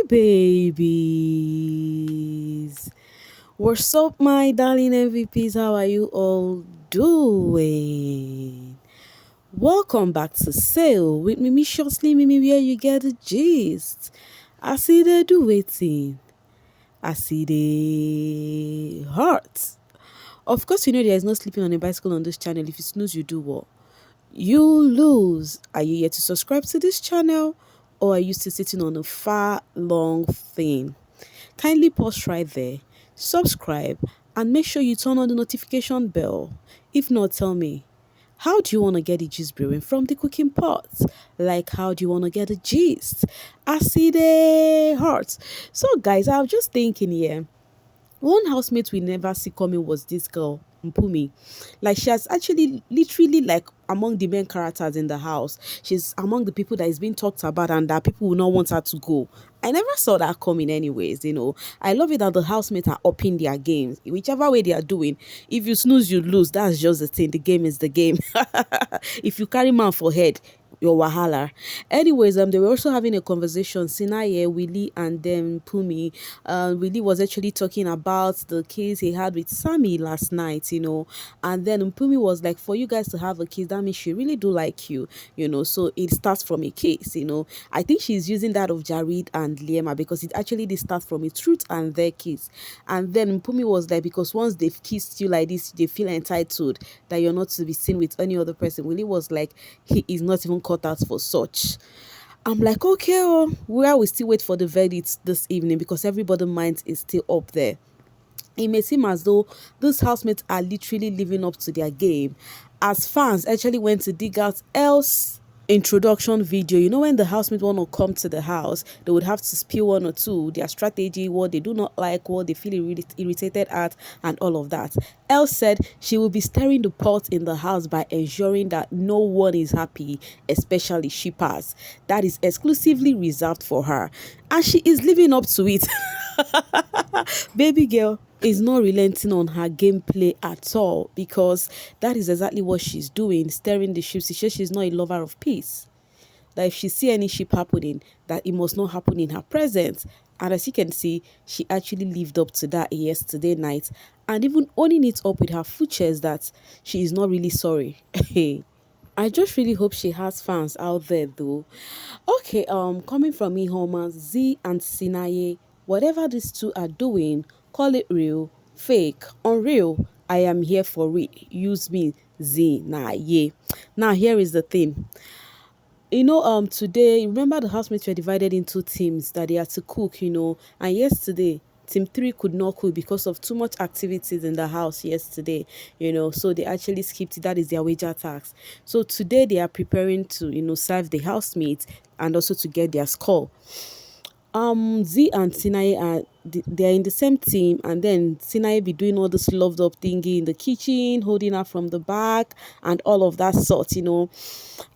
babies. What's up, my darling MVPs? How are you all doing? Welcome back to Sale with Mimi Shortly Mimi, where you get the gist. I see they do waiting. I see the heart. Of course, you know there is no sleeping on a bicycle on this channel. If you snooze, you do what? You lose. Are you yet to subscribe to this channel? Or are you still sitting on a far long thing? Kindly pause right there, subscribe, and make sure you turn on the notification bell. If not, tell me, how do you want to get the gist brewing from the cooking pot? Like, how do you want to get the gist? I see the heart. So, guys, I was just thinking here. One housemate we never see coming was this girl, Mpumi. Like, she has actually literally like among the main characters in the house. She's among the people that is being talked about and that people will not want her to go. I never saw that coming anyways. I love it that the housemates are upping their games. Whichever way they are doing, if you snooze, you lose. That's just the thing. The game is the game. If you carry man for head, your wahala. Anyways, they were also having a conversation. Zeenaye, Willie, and then Pumi. Willie was actually talking about the case he had with Sammy last night. And then Pumi was like, for you guys to have a case, that means she really do like you. So it starts from a case. I think she's using that of Jareed and Liema because it actually did start from a truth and their kiss. And then Pumi was like, because once they've kissed you like this, they feel entitled that you're not to be seen with any other person. Willie was like, he is not even cut out for such. I'm like, okay, well, we still wait for the verdict this evening because everybody's mind is still up there. It may seem as though these housemates are literally living up to their game, as fans actually went to dig out else introduction video. When the housemates want to come to the house, they would have to spill one or two their strategy, what they do not like, what they feel irritated at, and all of that. Elle said she will be stirring the pot in the house by ensuring that no one is happy, especially shippers. That is exclusively reserved for her, and she is living up to it. Baby girl is not relenting on her gameplay at all, because that is exactly what she's doing, stirring the ship. She says she's not a lover of peace, that if she see any ship happening, that it must not happen in her presence. And as you can see, she actually lived up to that yesterday night, and even owning it up with her full chest that she is not really sorry. I just really hope she has fans out there though. Okay, coming from me, Homer, Z and Zeenaye, whatever these two are doing, call it real, fake, unreal, I am here for it. Use me, Zeenaye. Now here is the thing. Today, remember the housemates were divided into teams that they had to cook. And yesterday, Team 3 could not cook because of too much activities in the house yesterday. So they actually skipped it. That is their wager tax. So today they are preparing to, serve the housemates and also to get their score. Z and Zeenaye they're in the same team, and then Zeenaye be doing all this loved up thingy in the kitchen, holding her from the back and all of that sort.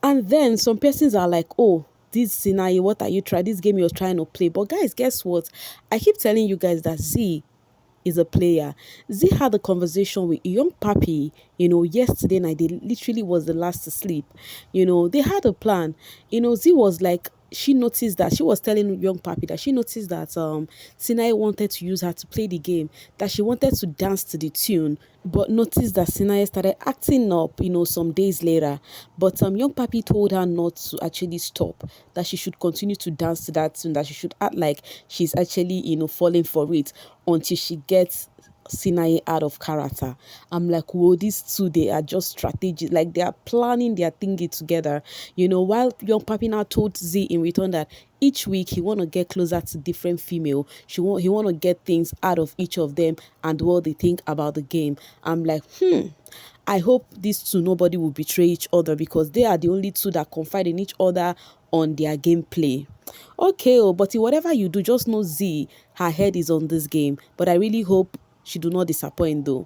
And then some persons are like, oh, this Zeenaye, what are you trying? This game you're trying to play. But guys, guess what? I keep telling you guys that Z is a player. Z had a conversation with a young papi, yesterday night. They literally was the last to sleep. They had a plan. Z was like, she noticed that she was telling young papi that she noticed that Zeenaye wanted to use her to play the game, that she wanted to dance to the tune, but noticed that Zeenaye started acting up, some days later. But young papi told her not to actually stop, that she should continue to dance to that tune, that she should act like she's actually, falling for it until she gets Zeenaye out of character. I'm like, whoa, these two, they are just strategic. Like, they are planning their thingy together. While young papi now told Z in return that each week he want to get closer to different female. He want to get things out of each of them and what they think about the game. I'm like, I hope these two, nobody will betray each other, because they are the only two that confide in each other on their gameplay. Okay, but whatever you do, just know Z, her head is on this game. But I really hope she do not disappoint though.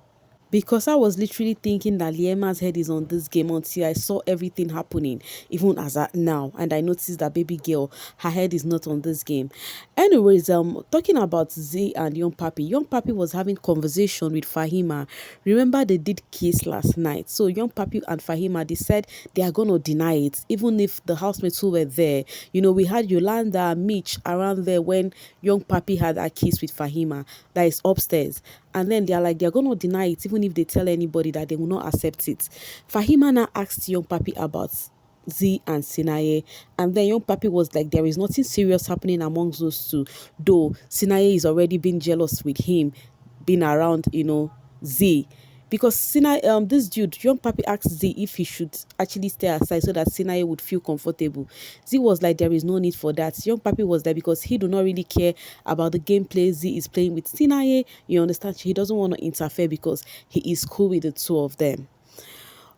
Because I was literally thinking that Liema's head is on this game until I saw everything happening, even as at now, and I noticed that baby girl, her head is not on this game. Anyways, talking about Z and Young Papi was having conversation with Fahima. Remember they did kiss last night, so Young Papi and Fahima, they said they are gonna deny it, even if the housemates who were there. We had Yolanda, Mitch around there when Young Papi had a kiss with Fahima, that is upstairs. And then they're like, they're going to deny it, even if they tell anybody that they will not accept it. Fahima now asked Young Papi about Z and Zeenaye. And then Young Papi was like, there is nothing serious happening amongst those two. Though Zeenaye is already being jealous with him being around, Z. Because this dude, Young Papi asked Z if he should actually stay aside so that Zeenaye would feel comfortable. Z was like, there is no need for that. Young Papi was there because he do not really care about the gameplay Z is playing with Zeenaye. You understand? He doesn't want to interfere because he is cool with the two of them.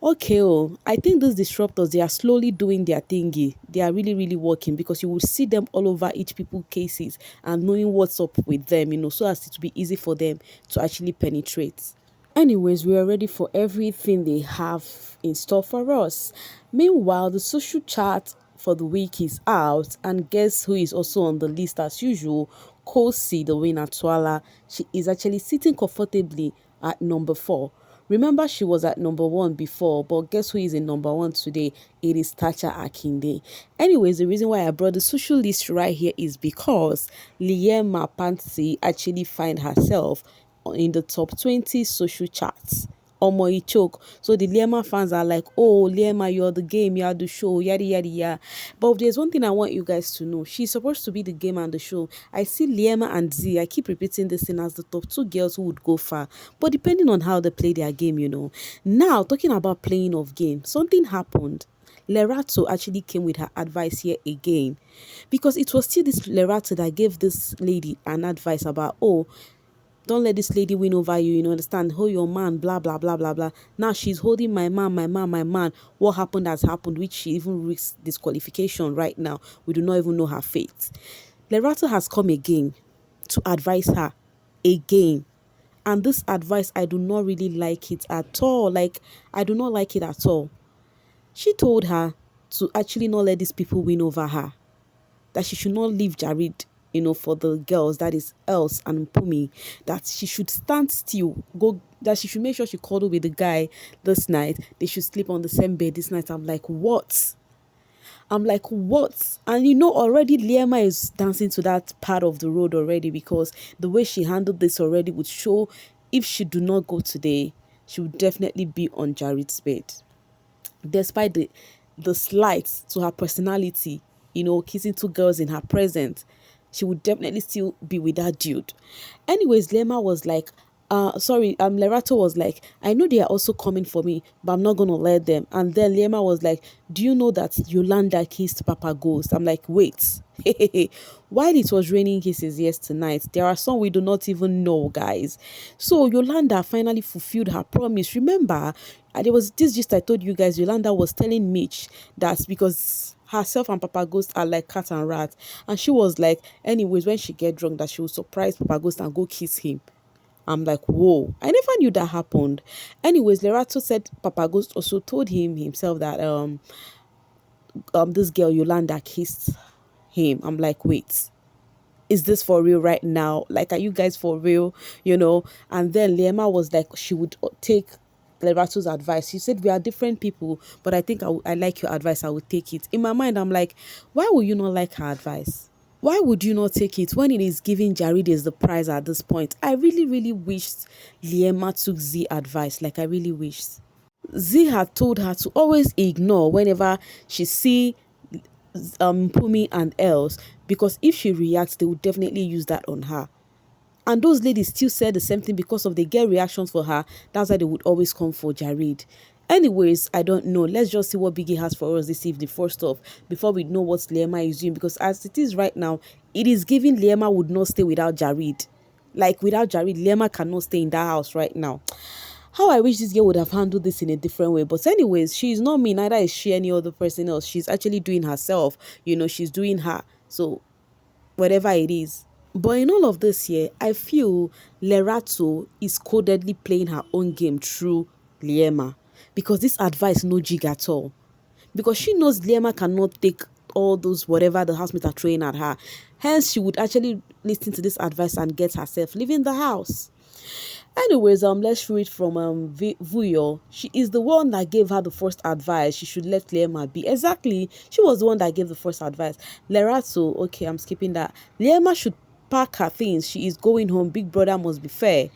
Okay, I think these disruptors, they are slowly doing their thingy. They are really, really working because you will see them all over each people cases and knowing what's up with them, so as it will be easy for them to actually penetrate. Anyways, we are ready for everything they have in store for us. Meanwhile, the social chart for the week is out, and guess who is also on the list as usual? Kosi, the winner, Twala. She is actually sitting comfortably at number 4. Remember, she was at number 1 before, but guess who is in number 1 today? It is Tacha Akinde. Anyways, the reason why I brought the social list right here is because Liema Pansi actually find herself in the top 20 social charts. Omo e choke. So the Liema fans are like, oh, Liema, you're the game, you're the show, yada yada yada. But there's one thing I want you guys to know. She's supposed to be the game and the show. I see Liema and Z, I keep repeating this thing as the top 2 girls who would go far. But depending on how they play their game. Now, talking about playing of game, something happened. Lerato actually came with her advice here again. Because it was still this Lerato that gave this lady an advice about, oh, don't let this lady win over you, understand? Hold your man, blah, blah, blah, blah, blah. Now she's holding my man, my man, my man. What happened has happened, which she even risks disqualification right now. We do not even know her fate. Lerato has come again to advise her again. And this advice, I do not really like it at all. Like, I do not like it at all. She told her to actually not let these people win over her, that she should not leave Jareed, for the girls, that is Els and Pumi, that she should stand still, that she should make sure she cuddle with the guy this night. They should sleep on the same bed this night. I'm like, what? And already Liema is dancing to that part of the road already, because the way she handled this already would show if she do not go today, she would definitely be on Jareed's bed. Despite the slights to her personality, kissing 2 girls in her presence, she would definitely still be with that dude. Anyways, Lerato was like, I know they are also coming for me, but I'm not going to let them. And then Liema was like, do you know that Yolanda kissed Papa Ghost? I'm like, wait. While it was raining kisses yesterday, there are some we do not even know, guys. So Yolanda finally fulfilled her promise. Remember, there was this gist I told you guys. Yolanda was telling Mitch that because herself and Papa Ghost are like cat and rat, and she was like, anyways, when she get drunk, that she will surprise Papa Ghost and go kiss him. I'm like, whoa, I never knew that happened. Anyways, Lerato said Papa Ghost also told him himself that this girl Yolanda kissed him. I'm like, wait, is this for real right now? Like, are you guys for real? And then Liema was like, she would take Lerato's advice. She said, we are different people, but I think I like your advice. I would take it. In my mind, I'm like, why would you not like her advice? Why would you not take it when it is giving Jareed as the prize at this point? I really, really wished Liema took Z advice. Like, I really wished. Z had told her to always ignore whenever she see Pumi and Els, because if she reacts, they would definitely use that on her. And those ladies still said the same thing because of they get reactions for her. That's why they would always come for Jareed. Anyways, I don't know. Let's just see what Biggie has for us this evening first off, before we know what Liema is doing. Because as it is right now, it is giving Liema would not stay without Jareed. Like, without Jareed, Liema cannot stay in that house right now. How I wish this girl would have handled this in a different way. But anyways, she's not me, neither is she any other person else. She's actually doing herself. She's doing her. So, whatever it is, But in all of this here, I feel Lerato is codedly playing her own game through Liema, because this advice no jig at all. Because she knows Liema cannot take all those whatever the housemates are throwing at her. Hence, she would actually listen to this advice and get herself leaving the house. Anyways, let's read from Vuyo. She is the one that gave her the first advice. She should let Liema be. Exactly, she was the one that gave the first advice. Lerato, okay, I'm skipping that. Liema should pack her things. She is going home. Big brother must be fair.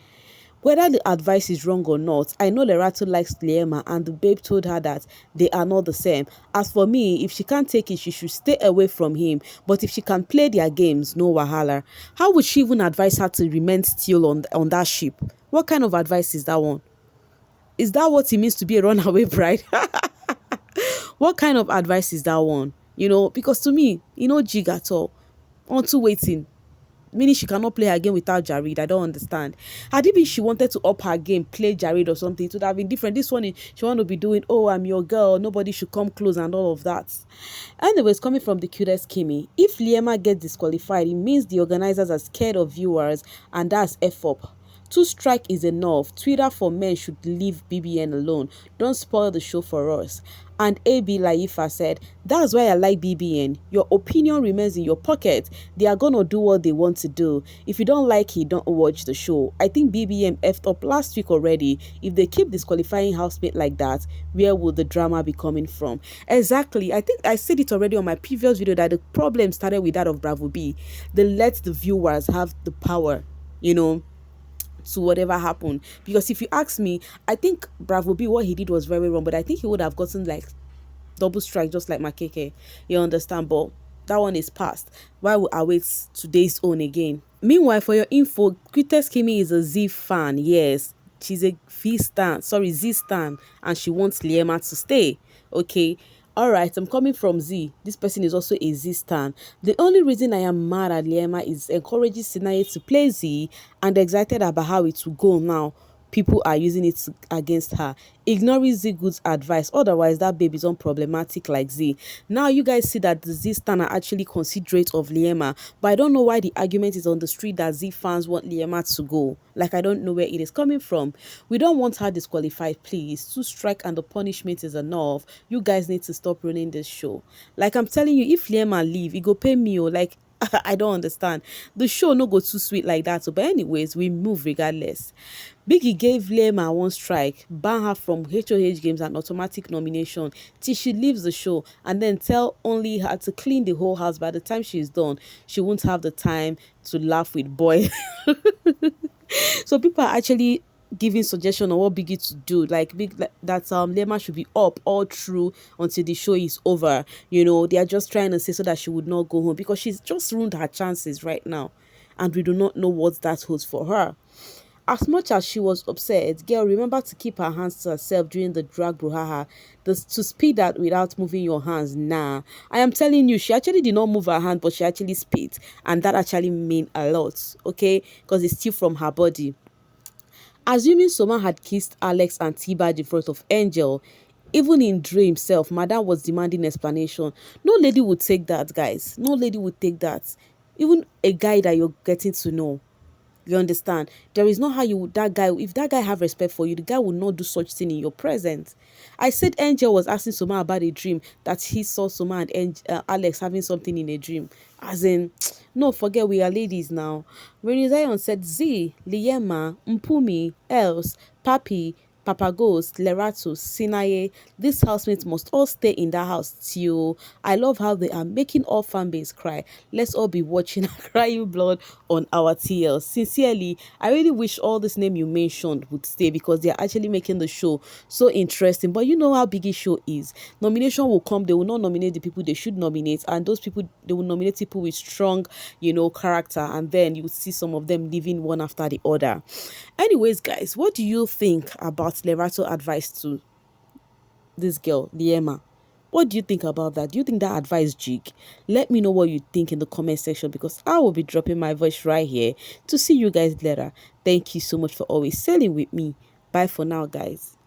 Whether the advice is wrong or not, I know Lerato likes Liema and the babe told her that they are not the same. As for me, if she can't take it, she should stay away from him. But if she can play their games, no wahala. How would she even advise her to remain still on that ship? What kind of advice is that one? Is that what it means to be a runaway bride? What kind of advice is that one? Because to me, jig at all. On to waiting, meaning she cannot play her game without Jareed. I don't understand. Had it been she wanted to up her game, play Jareed or something, it would have been different. This one, she want to be doing, oh, I'm your girl, nobody should come close and all of that. Anyways, coming from the cutest Kimmy, if Liema gets disqualified, it means the organizers are scared of viewers, and that's F up. Two strike is enough. Twitter for men should leave BBN alone. Don't spoil the show for us. And AB Laifa said, that's why I like BBN. Your opinion remains in your pocket. They are going to do what they want to do. If you don't like it, don't watch the show. I think BBM effed up last week already. If they keep disqualifying housemate like that, where will the drama be coming from? Exactly. I think I said it already on my previous video that the problem started with that of Bravo B. They let the viewers have the power, to whatever happened. Because if you ask me, I think Bravo B, what he did was very wrong, but I think he would have gotten like double strike just like Makeke. You understand? But that one is past. Why would I wait today's own again? Meanwhile, for your info, Quittest Kimi is a Z fan. Yes, she's a V stan. Sorry, Z stan, and she wants Liema to stay. Okay. All right, I'm coming from Z. This person is also a Z stan. The only reason I am mad at Liema is encouraging Zeenaye to play Z and excited about how it will go now. People are using it against her, ignoring Z Good's advice. Otherwise, that baby is unproblematic like Z. Now, you guys see that the Z stan are actually considerate of Liema, but I don't know why the argument is on the street that Z fans want Liema to go. Like, I don't know where it is coming from. We don't want her disqualified, please. Two strike and the punishment is enough. You guys need to stop running this show. Like, I'm telling you, if Liema leave, it go pay me, like, I don't understand. The show no go too sweet like that. So, but anyways, we move regardless. Biggie gave Lima one strike, ban her from HOH games and automatic nomination till she leaves the show, and then tell only her to clean the whole house. By the time she's done, she won't have the time to laugh with boy. So people are actually giving suggestion on what Biggie to do, like that Lema should be up all through until the show is over. They are just trying to say so that she would not go home, because she's just ruined her chances right now, and we do not know what that holds for her. As much as she was upset, girl, remember to keep her hands to herself during the drag brouhaha. To speed that without moving your hands, nah. I am telling you, she actually did not move her hand, but she actually spit, and that actually mean a lot, okay? Because it's still from her body. Assuming Soma had kissed Alex and Tiba in front of Angel, even in dream self, Madam was demanding explanation. No lady would take that, guys. No lady would take that. Even a guy that you're getting to know. You understand? There is not how you would, that guy, if that guy have respect for you, the guy would not do such thing in your presence. I said Angel was asking Soma about a dream, that he saw Soma and Alex having something in a dream. As in, no, forget we are ladies now. When Zion said Z, Liema, Mpumi, Els, Papi, Papa Ghost, Lerato, Zeenaye, these housemates must all stay in that house till. I love how they are making all fan base cry. Let's all be watching and crying blood on our TL. Sincerely, I really wish all this name you mentioned would stay, because they are actually making the show so interesting. But you know how big a show is. Nomination will come. They will not nominate the people they should nominate, and those people, they will nominate people with strong, character, and then you will see some of them leaving one after the other. Anyways, guys, what do you think about Lerato advice to this girl, Liema? What do you think about that? Do you think that advice jig? Let me know what you think in the comment section, because I will be dropping my voice right here to see you guys later. Thank you so much for always sailing with me. Bye for now, guys.